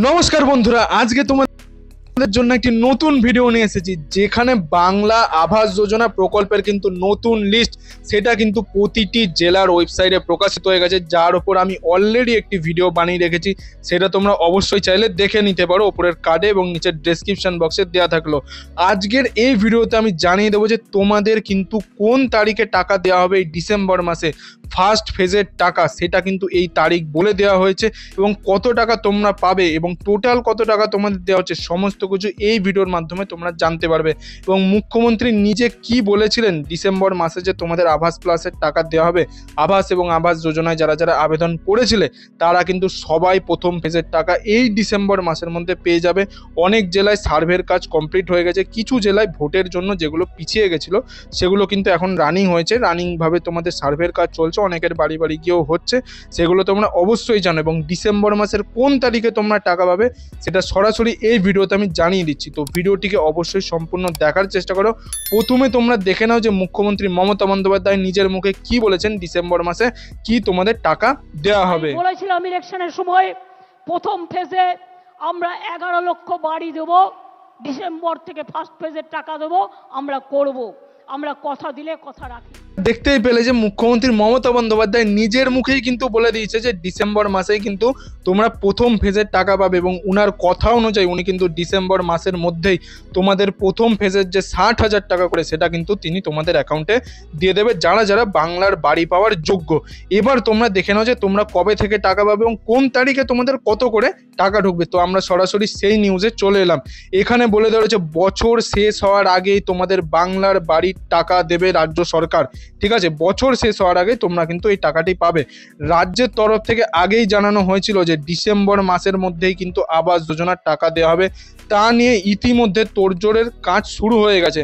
নমস্কার বন্ধুরা, আজকে তোমাদের জন্য একটি নতুন ভিডিও নিয়ে এসেছি যেখানে বাংলা আবাস যোজনা প্রকল্পের কিন্তু নতুন লিস্ট সেটা কিন্তু প্রতিটি জেলার ওয়েবসাইটে প্রকাশিত হয়ে গেছে, যার উপর আমি অলরেডি একটি ভিডিও বানিয়ে রেখেছি। সেটা তোমরা অবশ্যই চাইলে দেখে নিতে পারো, উপরের কার্ডে এবং নিচের ডেসক্রিপশন বক্সে দেওয়া থাকলো। আজকের এই ভিডিওতে আমি জানিয়ে দেবো যে তোমাদের কিন্তু কোন তারিখে টাকা দেওয়া হবে এই ডিসেম্বর মাসে। ফার্স্ট ফেজের টাকা সেটা কিন্তু এই তারিখ বলে দেওয়া হয়েছে এবং কত টাকা তোমরা পাবে এবং টোটাল কত টাকা তোমাদের দেওয়া হচ্ছে সমস্ত কিছু এই ভিডিওর মাধ্যমে তোমরা জানতে পারবে। এবং মুখ্যমন্ত্রী নিজে কি বলেছিলেন ডিসেম্বর মাসে যে তোমাদের আবাস প্লাসের টাকা দেওয়া হবে। আবাস এবং আবাস যোজনায় যারা যারা আবেদন করেছিলে তারা কিন্তু সবাই প্রথম ফেজের টাকা এই ডিসেম্বর মাসের মধ্যে পেয়ে যাবে। অনেক জেলায় সার্ভের কাজ কমপ্লিট হয়ে গেছে, কিছু জেলায় ভোটের জন্য যেগুলো পিছিয়ে গেছিলো সেগুলো কিন্তু এখন রানিং হয়েছে, রানিংভাবে তোমাদের সার্ভের কাজ চলছে, অনেকের বাড়ি বাড়ি গিয়েও হচ্ছে, সেগুলো তোমরা অবশ্যই জানো। এবং ডিসেম্বর মাসের কোন তারিখে তোমরা টাকা পাবে সেটা সরাসরি এই ভিডিওতে আমি জানিয়ে দিচ্ছি, তো ভিডিওটিকে অবশ্যই সম্পূর্ণ দেখার চেষ্টা করো। প্রথমে তোমরা দেখে নাও যে মুখ্যমন্ত্রী মমতা বন্দ্যোপাধ্যায় নিজের মুখে কি বলেছেন ডিসেম্বর মাসে কি তোমাদের টাকা দেওয়া হবে। বলেছিলাম ইলেকশনের সময় প্রথম ফেজে আমরা 11 লক্ষ বাড়ি দেব, ডিসেম্বর থেকে ফার্স্ট ফেজের টাকা দেব, আমরা করব, আমরা কথা দিলে কথা রাখি। দেখতেই পেলে যে মুখ্যমন্ত্রী মমতা বন্দ্যোপাধ্যায় নিজের মুখেই কিন্তু বলে দিয়েছে যে ডিসেম্বর মাসেই কিন্তু তোমরা প্রথম ফেজের টাকা পাবে এবং উনার কথা অনুযায়ী উনি কিন্তু ডিসেম্বর মাসের মধ্যেই তোমাদের প্রথম ফেজের যে 60,000 টাকা করে সেটা কিন্তু তিনি তোমাদের অ্যাকাউন্টে দিয়ে দেবে, যারা যারা বাংলার বাড়ি পাওয়ার যোগ্য। এবার তোমরা দেখে নাও যে তোমরা কবে থেকে টাকা পাবে এবং কোন তারিখে তোমাদের কত করে টাকা ঢুকবে। তো আমরা সরাসরি সেই নিউজে চলে এলাম। এখানে বলে দেওয়া হয়েছে বছর শেষ হওয়ার আগেই তোমাদের বাংলার বাড়ির টাকা দেবে রাজ্য সরকার। ঠিক আছে, বছর শেষ হওয়ার আগে তোমরা কিন্তু এই টাকাটি পাবে। রাজ্যের তরফ থেকে আগেই জানানো হয়েছিল যে ডিসেম্বর মাসের মধ্যেই কিন্তু আবাস যোজনার টাকা দেওয়া হবে, তা নিয়ে ইতিমধ্যে তোড়জোড়ের কাজ শুরু হয়ে গেছে।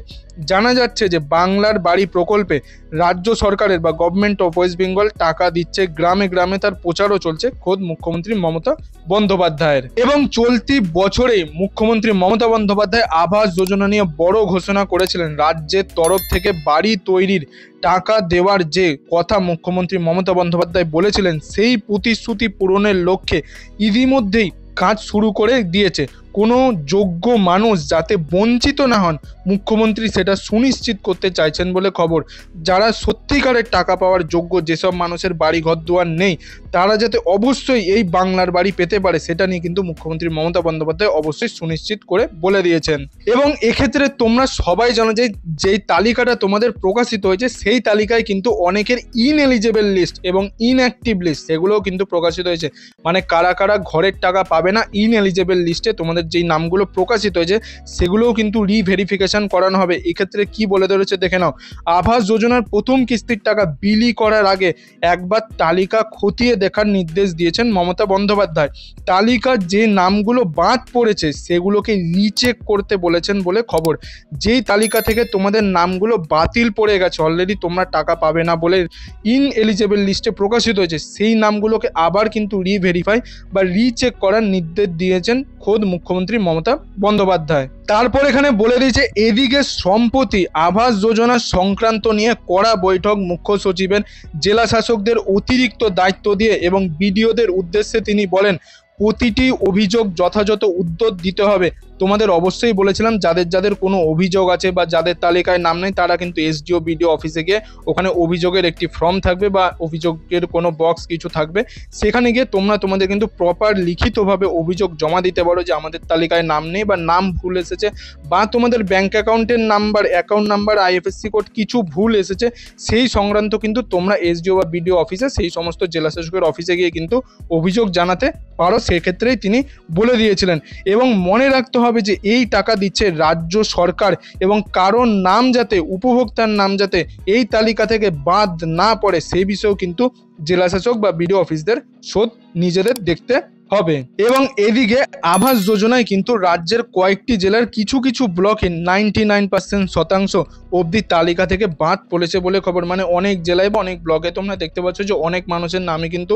জানা যাচ্ছে যে বাংলার বাড়ি প্রকল্পে রাজ্য সরকারের বা গভর্নমেন্ট অফ ওয়েস্ট বেঙ্গল টাকা দিচ্ছে, গ্রামে গ্রামে তার প্রচারও চলছে খোদ মুখ্যমন্ত্রী মমতা বন্দ্যোপাধ্যায়ের। এবং চলতি বছরে মুখ্যমন্ত্রী মমতা বন্দ্যোপাধ্যায় আবাস যোজনা নিয়ে বড় ঘোষণা করেছিলেন। রাজ্যের তরফ থেকে বাড়ি তৈরির টাকা দেওয়ার যে কথা মুখ্যমন্ত্রী মমতা বন্দ্যোপাধ্যায় বলেছিলেন সেই প্রতিশ্রুতি পূরণের লক্ষ্যে ইতিমধ্যেই কাজ শুরু করে দিয়েছে। কোনো যোগ্য মানুষ যাতে বঞ্চিত না হন মুখ্যমন্ত্রী সেটা সুনিশ্চিত করতে চাইছেন বলে খবর। যারা সত্যিকারের টাকা পাওয়ার যোগ্য, যেসব মানুষের বাড়ি ঘর দুয়ার নেই, তারা যাতে অবশ্যই এই বাংলার বাড়ি পেতে পারে সেটা নিয়ে কিন্তু মুখ্যমন্ত্রী মমতা বন্দ্যোপাধ্যায় অবশ্যই সুনিশ্চিত করে বলে দিয়েছেন। এবং এক্ষেত্রে তোমরা সবাই জানো যে যেই তালিকাটা তোমাদের প্রকাশিত হয়েছে সেই তালিকায় কিন্তু অনেকের ইনএলিজেবল লিস্ট এবং ইনঅ্যাক্টিভ লিস্ট সেগুলোও কিন্তু প্রকাশিত হয়েছে। মানে কারা কারা ঘরের টাকা পাবে না, ইনএলিজেবল লিস্টে তোমাদের যেই নামগুলো প্রকাশিত হয়েছে সেগুলোও কিন্তু রিভেরিফিকেশন করানো হবে। এক্ষেত্রে কি বলে ধরেছে দেখে নাও। আবাস যোজনার প্রথম কিস্তির টাকা বিলি করার আগে একবার তালিকা খতিয়ে দেখার নির্দেশ দিয়েছেন মমতা বন্দ্যোপাধ্যায়। তালিকার যে নামগুলো বাদ পড়েছে সেগুলোকে রিচেক করতে বলেছেন বলে খবর। যেই তালিকা থেকে তোমাদের নামগুলো বাতিল পড়ে গেছে, অলরেডি তোমরা টাকা পাবে না বলে ইনএলিজেবল লিস্টে প্রকাশিত হয়েছে, সেই নামগুলোকে আবার কিন্তু রিভেরিফাই বা রিচেক করার নির্দেশ দিয়েছেন খোদ মুখ্যমন্ত্রী মমতা বন্দ্যোপাধ্যায়। তারপর এখানে বলে দিয়েছে এদিকে সম্প্রতি আবাস যোজনা সংক্রান্ত নিয়ে কড়া বৈঠক মুখ্য সচিবের, জেলা শাসকদের অতিরিক্ত দায়িত্ব দিয়ে এবং বিডিওদের উদ্দেশ্যে তিনি বলেন প্রতিটি অভিযোগ যথাযথ উত্তর দিতে হবে। তোমাদের অবশ্যই বলেছিলাম যাদের যাদের কোনো অভিযোগ আছে বা যাদের তালিকায় নাম নেই তারা কিন্তু এসডিও বিডিও অফিসে গিয়ে ওখানে অভিযোগের একটি ফর্ম থাকবে বা অভিযোগের কোনো বক্স কিছু থাকবে, সেখানে গিয়ে তোমরা তোমাদের কিন্তু প্রপার লিখিতভাবে অভিযোগ জমা দিতে পারো যে আমাদের তালিকায় নাম নেই বা নাম ভুল এসেছে বা তোমাদের ব্যাঙ্ক অ্যাকাউন্টের number, account number, IFSC code কিছু ভুল এসেছে, সেই সংক্রান্ত কিন্তু তোমরা এসডিও বা বিডিও অফিসে সেই সমস্ত জেলা শাসকের অফিসে গিয়ে কিন্তু অভিযোগ জানাতে পারো, সেক্ষেত্রেই তিনি বলে দিয়েছিলেন। এবং মনে রাখতে হবে যে এই টাকা দিচ্ছে রাজ্য সরকার এবং কারোর নাম যাতে, উপভোক্তার নাম যাতে এই তালিকা থেকে বাদ না পড়ে সেই বিষয়েও কিন্তু জেলা শাসক বা বিডিও অফিসদের শোধ নিজেদের দেখতে হবে। এবং এদিকে আবাস যোজনায় কিন্তু রাজ্যের কয়েকটি জেলার কিছু কিছু ব্লকে 99% অবধি তালিকা থেকে বাদ পড়েছে বলে খবর। মানে অনেক জেলায় বা অনেক ব্লকে তোমরা দেখতে পাচ্ছ যে অনেক মানুষের নামই কিন্তু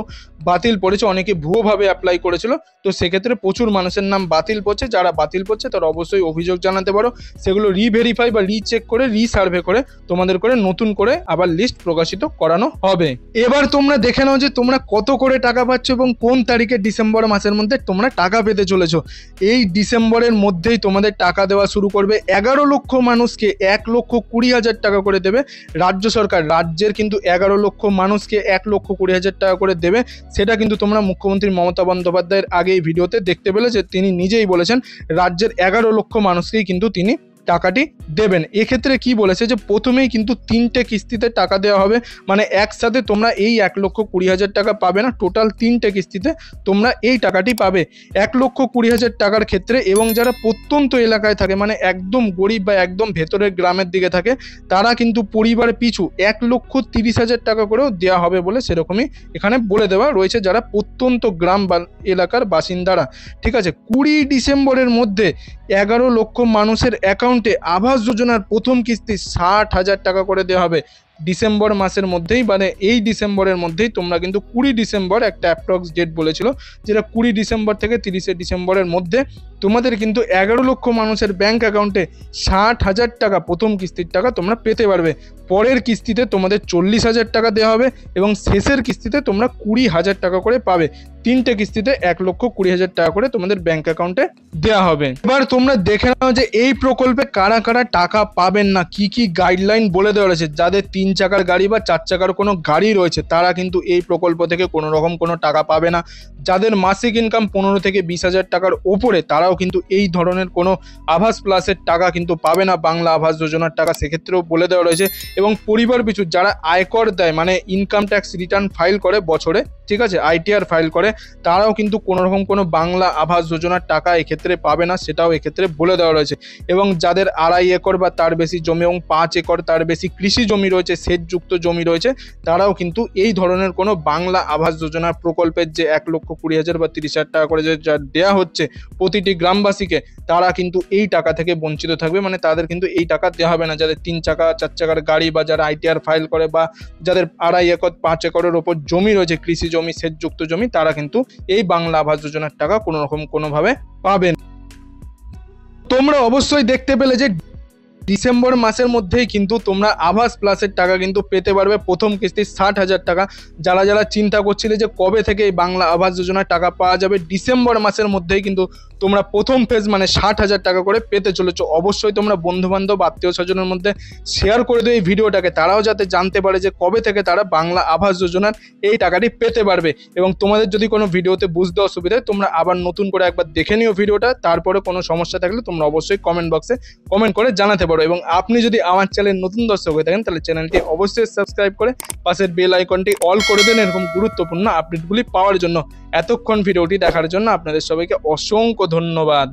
বাতিল পড়েছে, অনেকে ভুয়োভাবে অ্যাপ্লাই করেছিল, তো সেক্ষেত্রে প্রচুর মানুষের নাম বাতিল পড়ছে। যারা বাতিল পড়ছে তারা অবশ্যই অভিযোগ জানাতে পারো, সেগুলো রিভেরিফাই বা রিচেক করে রিসার্ভে করে তোমাদের করে নতুন করে আবার লিস্ট প্রকাশিত করানো হবে। এবার তোমরা দেখে নাও যে তোমরা কত করে টাকা পাচ্ছ এবং কোন তারিখে ডিসেম্বর ডিসেম্বর মাসের মধ্যে তোমরা টাকা পেতে চলেছো। এই ডিসেম্বরের মধ্যেই তোমাদের টাকা দেওয়া শুরু করবে। 11 লক্ষ মানুষকে 1,20,000 টাকা করে দেবে রাজ্য সরকার। রাজ্যের কিন্তু 11 লক্ষ মানুষকে 1,20,000 টাকা করে দেবে। সেটা কিন্তু তোমরা মুখ্যমন্ত্রী মমতা বন্দ্যোপাধ্যায়ের আগে এই ভিডিওতে দেখতে পেলে যে তিনি নিজেই বলেছেন রাজ্যের 11 লক্ষ মানুষকেই কিন্তু তিনি টাকাটি দেবেন। এক্ষেত্রে কি বলেছে যে প্রথমেই কিন্তু 3টে কিস্তিতে টাকা দেওয়া হবে, মানে একসাথে তোমরা এই 1,20,000 টাকা পাবে না, টোটাল 3টে কিস্তিতে তোমরা এই টাকাটি পাবে 1,20,000 টাকার ক্ষেত্রে। এবং যারা প্রত্যন্ত এলাকায় থাকে, মানে একদম গরিব বা একদম ভেতরের গ্রামের দিকে থাকে, তারা কিন্তু পরিবার পিছু 1,30,000 টাকা করেও দেওয়া হবে বলে সেরকমই এখানে বলে দেওয়া রয়েছে, যারা প্রত্যন্ত গ্রাম বা এলাকার বাসিন্দারা। ঠিক আছে, 20 ডিসেম্বরের মধ্যে 11 লক্ষ মানুষের অ্যাকাউন্টে আবাস যোজনার প্রথম কিস্তি 60,000 টাকা করে দেওয়া হবে ডিসেম্বর মাসের মধ্যেই। মানে এই ডিসেম্বরের মধ্যেই তোমরা কিন্তু 20 ডিসেম্বর একটা অ্যাপ্রক্স ডেট বলেছিল, যেটা 20 ডিসেম্বর থেকে 30 ডিসেম্বরের মধ্যে তোমাদের কিন্তু 11 লক্ষ মানুষের ব্যাংক অ্যাকাউন্টে 60,000 টাকা প্রথম কিস্তির টাকা তোমরা পেতে পারবে। পরের কিস্তিতে তোমাদের 40,000 টাকা দেওয়া হবে এবং শেষের কিস্তিতে তোমরা 20,000 টাকা করে পাবে। 3টে কিস্তিতে 1,20,000 টাকা করে তোমাদের ব্যাংক অ্যাকাউন্টে দেওয়া হবে। এবার তোমরা দেখে নাও যে এই প্রকল্পে কারা কারা টাকা পাবেন না, কি কি গাইডলাইন বলে দেওয়া রয়েছে। যাদের 3 চাকার গাড়ি বা 4 চাকার কোনো গাড়ি রয়েছে তারা কিন্তু এই প্রকল্প থেকে কোনো রকম কোনো টাকা পাবে না। যাদের মাসিক ইনকাম 15 থেকে 20,000 টাকার ওপরে তারাও কিন্তু এই ধরনের কোনো আবাস প্লাসের টাকা কিন্তু পাবে না, বাংলা আবাস যোজনার টাকা সেক্ষেত্রেও বলে দেওয়া রয়েছে। এবং পরিবার পিছু যারা আয়কর দেয়, মানে ইনকাম ট্যাক্স রিটার্ন ফাইল করে বছরে, ঠিক আছে, ITR ফাইল করে, তারাও কিন্তু কোনো রকম কোনো বাংলা আবাস যোজনার টাকা এক্ষেত্রে পাবে না, সেটাও এক্ষেত্রে বলে দেওয়া রয়েছে। এবং যাদের 2.5 একর বা তার বেশি জমি এবং 5 একর তার বেশি কৃষি জমি রয়েছে, সেচযুক্ত জমি রয়েছে, তারাও কিন্তু এই ধরনের কোনো বাংলা আবাস যোজনার প্রকল্পের যে 1,20,000 বা 30,000 টাকা করে যে যা দেওয়া হচ্ছে প্রতিটি গ্রামবাসীকে, তারা কিন্তু এই টাকা থেকে বঞ্চিত থাকবে। মানে তাদের কিন্তু এই টাকা দেওয়া হবে না। যাদের 3 চাকা 4 চাকার গাড়ি বা যারা ITR ফাইল করে বা যাদের 2.5 একর 5 একরের ওপর জমি রয়েছে, কৃষি জমি, সেচযুক্ত জমি, তারা কিন্তু এই বাংলা আবাস যোজনার টাকা কোনো রকম কোনোভাবে পাবেন। তোমরা অবশ্যই দেখতে পেলে যে ডিসেম্বর মাসের মধ্যেই কিন্তু তোমরা আবাস প্লাসের টাকা কিন্তু পেতে পারবে প্রথম কিস্তি 60,000 টাকা। যারা যারা চিন্তা করছিলে যে কবে থেকে এই বাংলা আবাস যোজনার টাকা পাওয়া যাবে, ডিসেম্বর মাসের মধ্যেই কিন্তু তোমরা প্রথম ফেজ মানে 60,000 টাকা করে পেতে চলেছো। অবশ্যই তোমরা বন্ধু বান্ধব আত্মীয় স্বজনের মধ্যে শেয়ার করে দিও এই ভিডিওটাকে, তারাও যাতে জানতে পারে যে কবে থেকে তারা বাংলা আবাস যোজনার এই টাকাটি পেতে পারবে। এবং তোমাদের যদি কোনো ভিডিওতে বুঝতে অসুবিধা হয় তোমরা আবার নতুন করে একবার দেখে নিও ভিডিওটা, তারপরে কোনো সমস্যা থাকলে তোমরা অবশ্যই কমেন্ট বক্সে কমেন্ট করে জানাতে পারো। এবং আপনি যদি আমার চ্যানেল নতুন দর্শক হয়ে থাকেন তাহলে চ্যানেলটি অবশ্যই সাবস্ক্রাইব করে পাশের বেল আইকনটি অল করে দেন এরকম গুরুত্বপূর্ণ আপডেটগুলি পাওয়ার জন্য। এতক্ষণ ভিডিওটি দেখার জন্য আপনাদের সবাইকে অসংখ্য ধন্যবাদ।